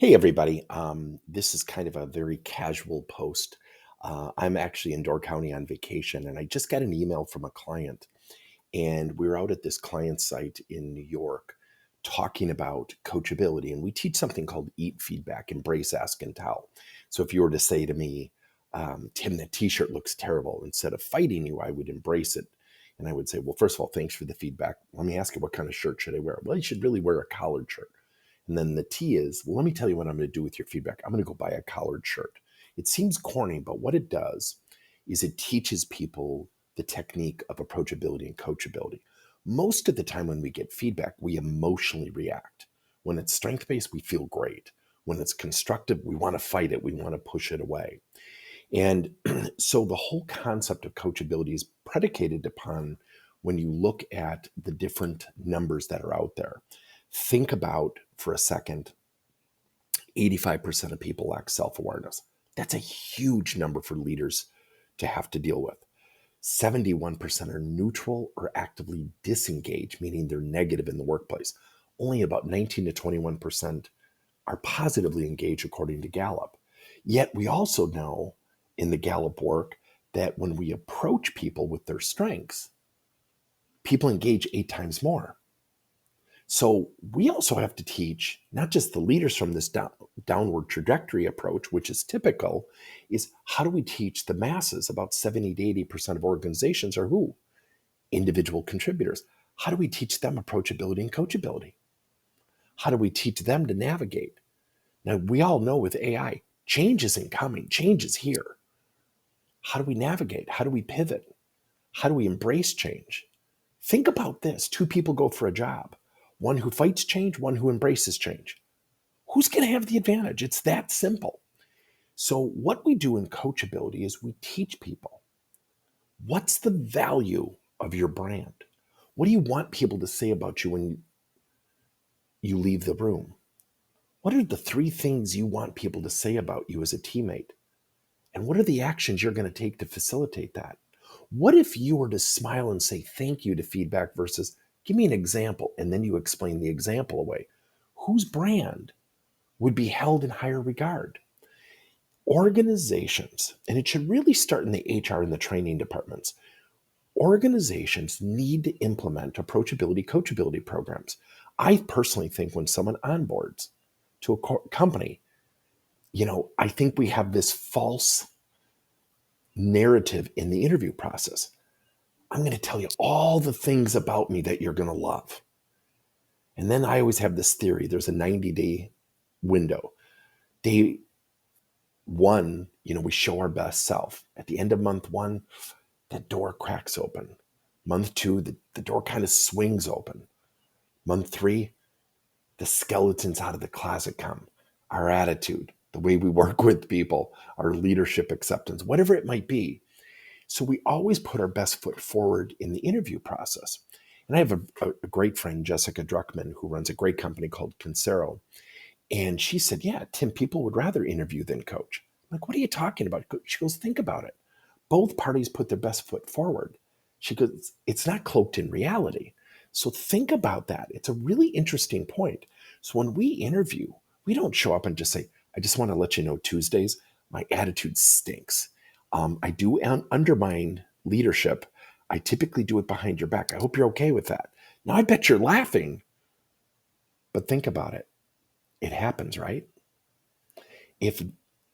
Hey, everybody. This is kind of a very casual post. I'm actually in Door County on vacation, and I just got an email from a client. And we were out at this client site in New York talking about coachability. And we teach something called EAT feedback, embrace, ask, and tell. So if you were to say to me, Tim, that t shirt looks terrible, instead of fighting you, I would embrace it. And I would say, well, first of all, thanks for the feedback. Let me ask you, what kind of shirt should I wear? Well, you should really wear a collared shirt. And then the T is, well, let me tell you what I'm going to do with your feedback. I'm going to go buy a collared shirt. It seems corny, but what it does is it teaches people the technique of approachability and coachability. Most of the time when we get feedback, we emotionally react. When it's strength based, we feel great. When it's constructive, we want to fight it, we want to push it away. And so the whole concept of coachability is predicated upon when you look at the different numbers that are out there. Think about for a second 85% of people lack self awareness. That's a huge number for leaders to have to deal with. 71% are neutral or actively disengaged, meaning they're negative in the workplace. Only about 19 to 21% are positively engaged, according to Gallup. Yet we also know in the Gallup work that when we approach people with their strengths, people engage 8 times more. So we also have to teach not just the leaders from this downward trajectory approach, which is typical, is how do we teach the masses? About 70 to 80% of organizations are who? Individual contributors. How do we teach them approachability and coachability? How do we teach them to navigate? Now, we all know with AI, change isn't coming, change is here. How do we navigate? How do we pivot? How do we embrace change? Think about this. Two people go for a job. One who fights change, one who embraces change. Who's going to have the advantage? It's that simple. So what we do in coachability is we teach people, what's the value of your brand? What do you want people to say about you when you leave the room? What are the 3 things you want people to say about you as a teammate? And what are the actions you're going to take to facilitate that? What if you were to smile and say thank you to feedback versus give me an example, and then you explain the example away? Whose brand would be held in higher regard? Organizations, and it should really start in the HR and the training departments. Organizations need to implement approachability, coachability programs. I personally think when someone onboards to a company, I think we have this false narrative in the interview process. I'm going to tell you all the things about me that you're going to love. And then I always have this theory there's a 90-day window. Day one, we show our best self. At the end of month one, that door cracks open. Month two, the door kind of swings open. Month three, the skeletons out of the closet come. Our attitude, the way we work with people, our leadership acceptance, whatever it might be. So we always put our best foot forward in the interview process. And I have a great friend, Jessica Druckman, who runs a great company called Kinsero. And she said, yeah, Tim, people would rather interview than coach. I'm like, what are you talking about? She goes, think about it. Both parties put their best foot forward. She goes, it's not cloaked in reality. So think about that. It's a really interesting point. So when we interview, we don't show up and just say, I just want to let you know Tuesdays, my attitude stinks. I do undermine leadership. I typically do it behind your back. I hope you're okay with that. Now, I bet you're laughing, but think about it. It happens, right? If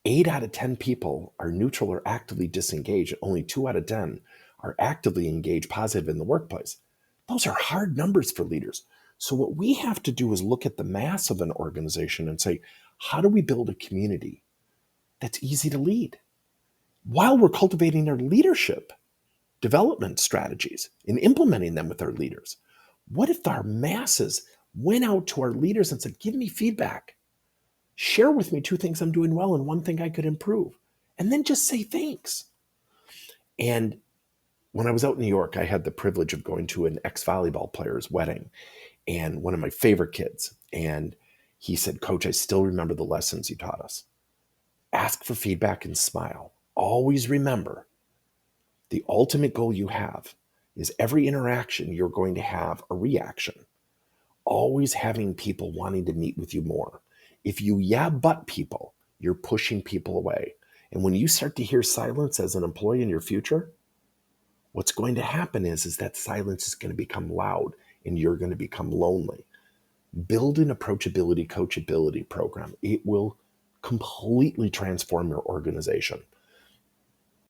8 out of 10 people are neutral or actively disengaged, only 2 out of 10 are actively engaged, positive in the workplace. Those are hard numbers for leaders. So what we have to do is look at the mass of an organization and say, how do we build a community that's easy to lead while we're cultivating our leadership development strategies and implementing them with our leaders? What if our masses went out to our leaders and said, give me feedback? Share with me 2 things I'm doing well and 1 thing I could improve. And then just say thanks. And when I was out in New York, I had the privilege of going to an ex-volleyball player's wedding and one of my favorite kids. And he said, Coach, I still remember the lessons you taught us. Ask for feedback and smile. Always remember the ultimate goal you have is every interaction you're going to have a reaction. Always having people wanting to meet with you more. If you yeah but people, you're pushing people away. And when you start to hear silence as an employee in your future, what's going to happen is that silence is going to become loud and you're going to become lonely. Build an approachability coachability program. It will completely transform your organization.